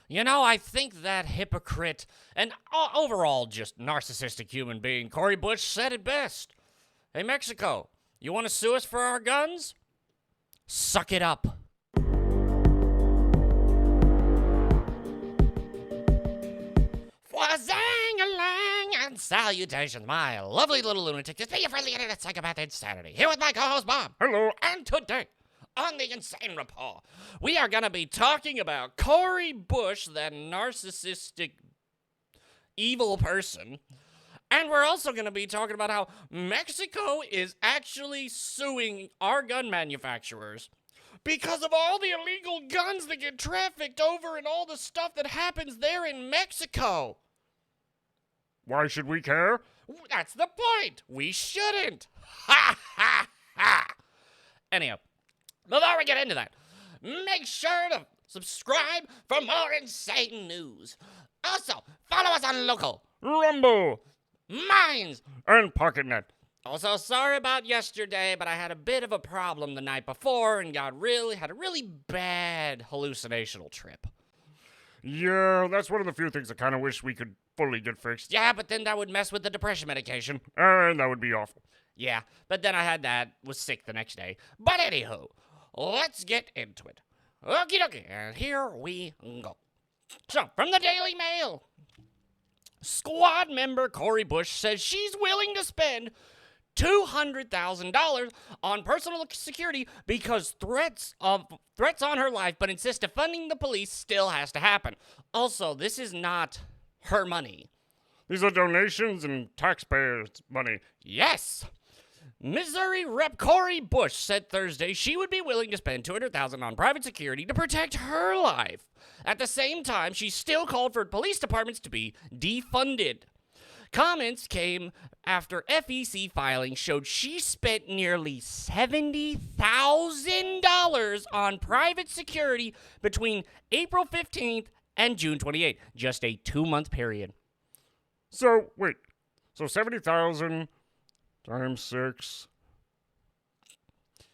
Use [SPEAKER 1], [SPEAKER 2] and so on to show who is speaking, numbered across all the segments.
[SPEAKER 1] You know, I think that hypocrite and overall just narcissistic human being, Cori Bush, said it best. Hey, Mexico, you want to sue us for our guns? Suck it up. Wazang-a-lang and salutations, my lovely little lunatic. It's me, your friendly internet psychopath Insanity, here with my co-host Bob.
[SPEAKER 2] Hello.
[SPEAKER 1] And today, on the Insane Report, we are going to be talking about Cori Bush, that narcissistic, evil person. And we're also going to be talking about how Mexico is actually suing our gun manufacturers because of all the illegal guns that get trafficked over and all the stuff that happens there in Mexico.
[SPEAKER 2] Why should we care?
[SPEAKER 1] That's the point. We shouldn't. Ha ha ha. Anyhow, before we get into that, make sure to subscribe for more insane news. Also, follow us on Local,
[SPEAKER 2] Rumble
[SPEAKER 1] Minds.
[SPEAKER 2] and PocketNet.
[SPEAKER 1] Also, sorry about yesterday, but I had a bit of a problem the night before and had a really bad hallucinational trip.
[SPEAKER 2] Yeah, that's one of the few things I kind of wish we could fully get fixed.
[SPEAKER 1] Yeah, but then that would mess with the depression medication.
[SPEAKER 2] And that would be awful.
[SPEAKER 1] Yeah, but then I had that, was sick the next day. But anywho, let's get into it. Okie dokie, and here we go. So, from the Daily Mail, squad member Cori Bush says she's willing to spend $200,000 on personal security because threats on her life, but insists defunding the police still has to happen. Also, this is not her money.
[SPEAKER 2] These are donations and taxpayers' money.
[SPEAKER 1] Yes. Missouri Rep. Cori Bush said Thursday she would be willing to spend $200,000 on private security to protect her life. At the same time, she still called for police departments to be defunded. Comments came after FEC filings showed she spent nearly $70,000 on private security between April 15th and June 28th, just a 2-month period.
[SPEAKER 2] So, wait. So 70,000 times 6.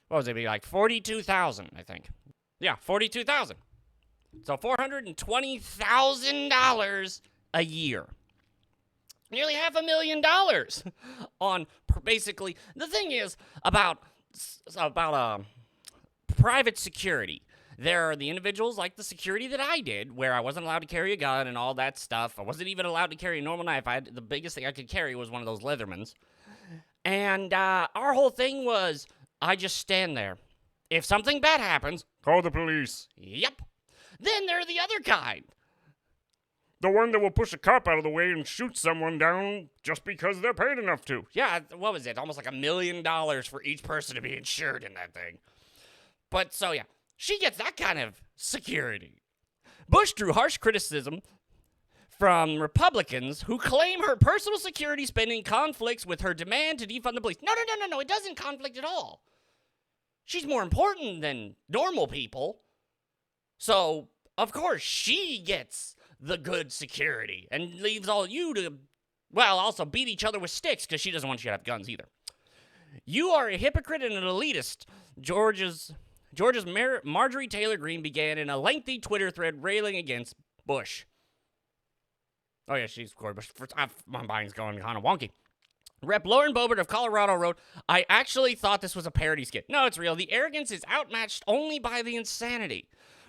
[SPEAKER 1] What was it? Be like 42,000, I think. Yeah, 42,000. So $420,000 a year. Nearly $500,000 on basically. The thing is about private security. There are the individuals like the security that I did, where I wasn't allowed to carry a gun and all that stuff. I wasn't even allowed to carry a normal knife. The biggest thing I could carry was one of those Leathermans. And our whole thing was, I just stand there. If something bad happens,
[SPEAKER 2] Call the police.
[SPEAKER 1] yep. Then there are the other kind.
[SPEAKER 2] The one that will push a cop out of the way and shoot someone down just because they're paid enough to.
[SPEAKER 1] Yeah, what was it? Almost like $1 million for each person to be insured in that thing. But so yeah, she gets that kind of security. Bush drew harsh criticism from Republicans who claim her personal security spending conflicts with her demand to defund the police. No, it doesn't conflict at all. She's more important than normal people. So, of course, she gets the good security and leaves all you to, well, also beat each other with sticks because she doesn't want you to have guns either. You are a hypocrite and an elitist. Georgia's Marjorie Taylor Greene began in a lengthy Twitter thread railing against Bush. Oh yeah, she's Cori Bush. My mind's going kind of wonky. Rep. Lauren Boebert of Colorado wrote, I actually thought this was a parody skit. No, it's real. The arrogance is outmatched only by the insanity.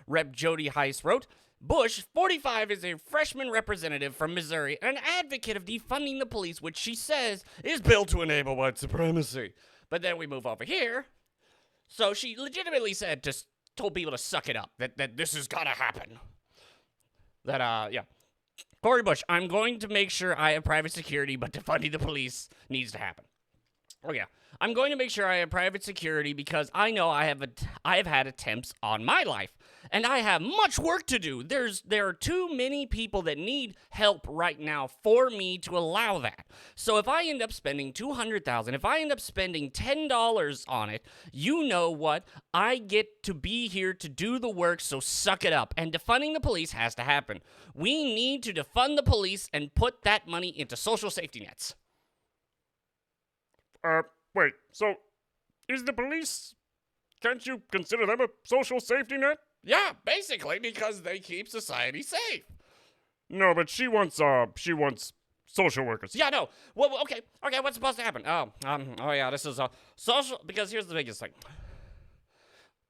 [SPEAKER 1] Rep. Jody Heiss wrote, Bush, 45, is a freshman representative from Missouri and an advocate of defunding the police, which she says is built to enable white supremacy. But then we move over here. So she legitimately told people to suck it up, that this is gonna happen. Yeah. Cori Bush, I'm going to make sure I have private security, but defunding the police needs to happen. Oh yeah. I'm going to make sure I have private security because I know I have had attempts on my life, and I have much work to do. There are too many people that need help right now for me to allow that. So if I end up spending $200,000, if I end up spending $10 on it, you know what? I get to be here to do the work, so suck it up. And defunding the police has to happen. We need to defund the police and put that money into social safety nets.
[SPEAKER 2] Wait, so is the police, can't you consider them a social safety net?
[SPEAKER 1] Yeah, basically because they keep society safe.
[SPEAKER 2] No, but she wants social workers.
[SPEAKER 1] Yeah, no. Well, okay, what's supposed to happen? Oh yeah, this is a social, because here's the biggest thing.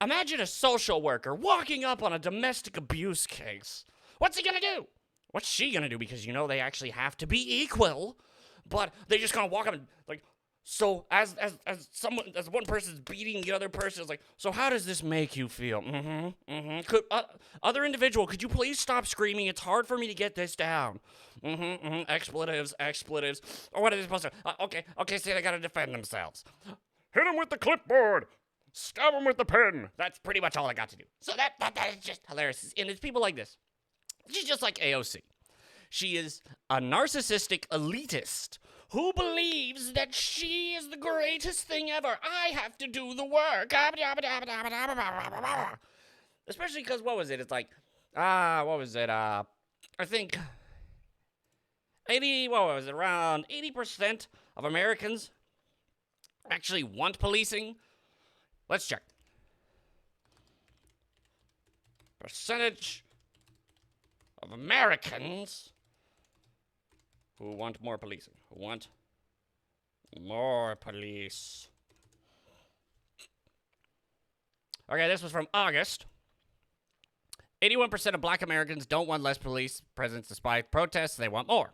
[SPEAKER 1] Imagine a social worker walking up on a domestic abuse case. What's he gonna do? What's she gonna do? Because they actually have to be equal, but they just gonna walk up and so as one person's beating the other person, it's like, so how does this make you feel? Could other individual, could you please stop screaming? It's hard for me to get this down. Expletives. Or what are they supposed to? Okay, say they gotta defend themselves.
[SPEAKER 2] Hit them with the clipboard. Stab them with the pen.
[SPEAKER 1] That's pretty much all I got to do. So that is just hilarious. And it's people like this. She's just like AOC. She is a narcissistic elitist who believes that she is the greatest thing ever. I have to do the work. Especially because, what was it? It's like, what was it? I think around 80% of Americans actually want policing. Let's check. Percentage of Americans who want more policing. Who want more police. Okay, this was from August. 81% of black Americans don't want less police presence despite protests. They want more.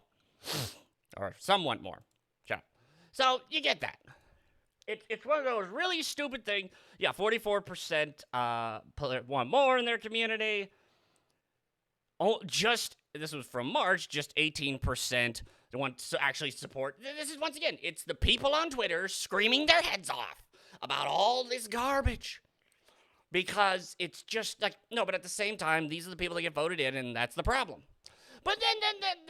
[SPEAKER 1] Or some want more. Yeah. So, you get that. It's one of those really stupid things. Yeah, 44% want more in their community. This was from March, just 18% want to actually support. This is, once again, it's the people on Twitter screaming their heads off about all this garbage. Because it's just like, no, but at the same time, these are the people that get voted in, and that's the problem. But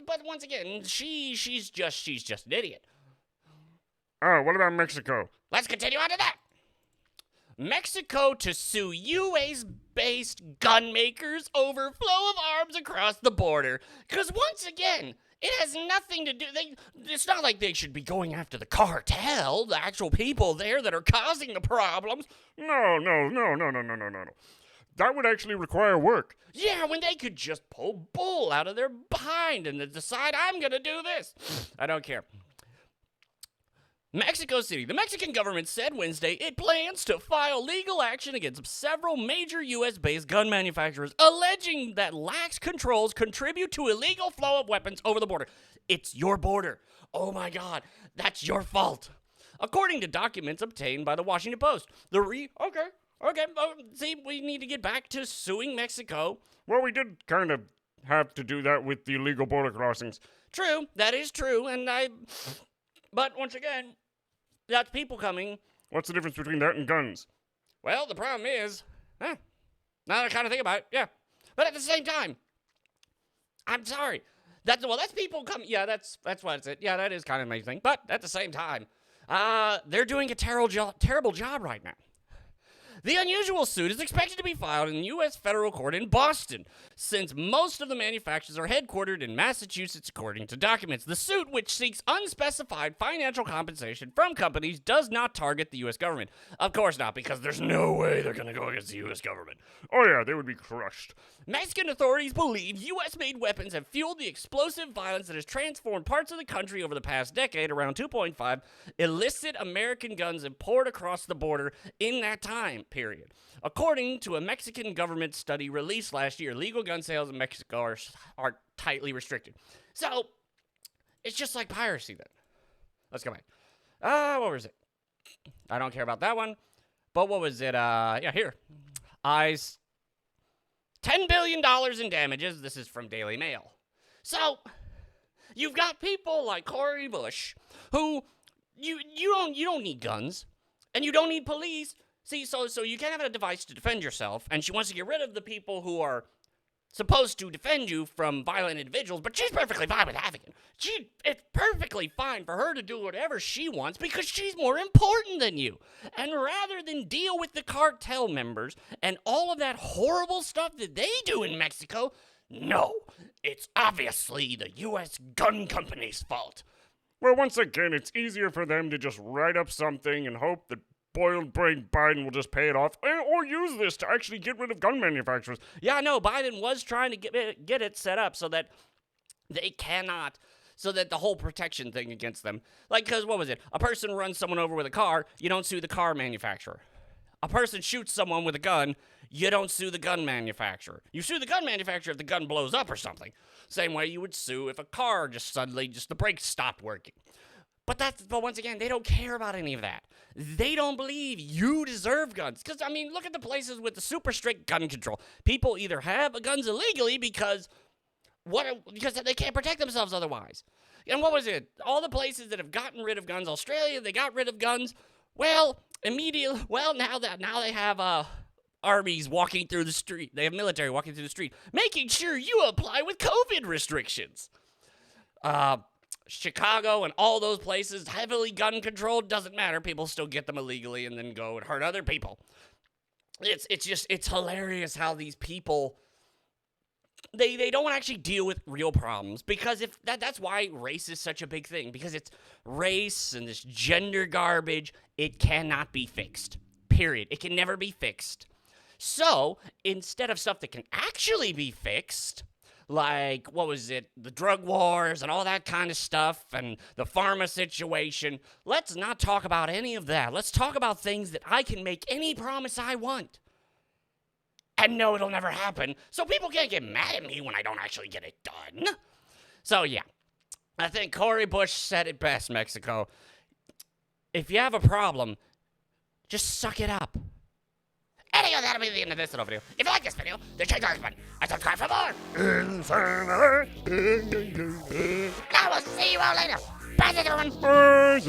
[SPEAKER 1] but once again, she's just an idiot.
[SPEAKER 2] Oh, what about Mexico?
[SPEAKER 1] Let's continue on to that. Mexico to sue US-based gun makers over flow of arms across the border. Because once again, it has nothing to do. It's not like they should be going after the cartel, the actual people there that are causing the problems.
[SPEAKER 2] No. That would actually require work.
[SPEAKER 1] Yeah, when they could just pull bull out of their behind and decide, I'm going to do this. I don't care. Mexico City. The Mexican government said Wednesday it plans to file legal action against several major U.S.-based gun manufacturers, alleging that lax controls contribute to illegal flow of weapons over the border. It's your border. Oh my God, that's your fault. According to documents obtained by the Washington Post, see, we need to get back to suing Mexico.
[SPEAKER 2] Well, we did kind of have to do that with the illegal border crossings.
[SPEAKER 1] True, that is true, but once again, that's people coming.
[SPEAKER 2] What's the difference between that and guns?
[SPEAKER 1] Well, the problem is, now that I kind of think about it, yeah. But at the same time, I'm sorry. That's people coming. Yeah, that's what it's. Yeah, that is kind of amazing. But at the same time, they're doing a terrible job right now. The unusual suit is expected to be filed in the U.S. federal court in Boston, since most of the manufacturers are headquartered in Massachusetts, according to documents. The suit, which seeks unspecified financial compensation from companies, does not target the U.S. government. Of course not, because there's no way they're going to go against the U.S. government.
[SPEAKER 2] Oh yeah, they would be crushed.
[SPEAKER 1] Mexican authorities believe U.S.-made weapons have fueled the explosive violence that has transformed parts of the country over the past decade. Around 2.5 illicit American guns have poured across the border in that time period. According to a Mexican government study released last year, legal gun sales in Mexico are tightly restricted. So, it's just like piracy then. Let's go back. What was it? I don't care about that one. But what was it? Here. $10 billion in damages. This is from Daily Mail. So, you've got people like Cori Bush who you don't need guns and you don't need police. See, so you can't have a device to defend yourself, and she wants to get rid of the people who are supposed to defend you from violent individuals, but she's perfectly fine with having it. It's perfectly fine for her to do whatever she wants because she's more important than you. And rather than deal with the cartel members and all of that horrible stuff that they do in Mexico, no, it's obviously the U.S. gun company's fault.
[SPEAKER 2] Well, once again, it's easier for them to just write up something and hope that spoiled brain Biden will just pay it off, or use this to actually get rid of gun manufacturers.
[SPEAKER 1] Yeah, no, Biden was trying to get it set up so that they cannot, so that the whole protection thing against them, like, because what was it? A person runs someone over with a car, you don't sue the car manufacturer. A person shoots someone with a gun, you don't sue the gun manufacturer. You sue the gun manufacturer if the gun blows up or something. Same way you would sue if a car just suddenly, the brakes stopped working. But once again, they don't care about any of that. They don't believe you deserve guns. Because, I mean, look at the places with the super strict gun control. People either have guns illegally because they can't protect themselves otherwise. And what was it? All the places that have gotten rid of guns, Australia, they got rid of guns. Well, now they have armies walking through the street. They have military walking through the street, making sure you apply with COVID restrictions. Chicago and all those places, heavily gun controlled, doesn't matter. People still get them illegally and then go and hurt other people. It's hilarious how these people, they don't actually deal with real problems, because that's why race is such a big thing, because it's race and this gender garbage. It cannot be fixed, period. It can never be fixed. So instead of stuff that can actually be fixed, like, what was it, the drug wars and all that kind of stuff and the pharma situation, let's not talk about any of that. Let's talk about things that I can make any promise I want and know it'll never happen, so people can't get mad at me when I don't actually get it done. So, yeah, I think Cori Bush said it best, Mexico. If you have a problem, just suck it up. Anyway, that'll be the end of this little video. If you like this video, then check the like button and subscribe for more. I will see you all later. Bye, everyone.
[SPEAKER 2] Bye.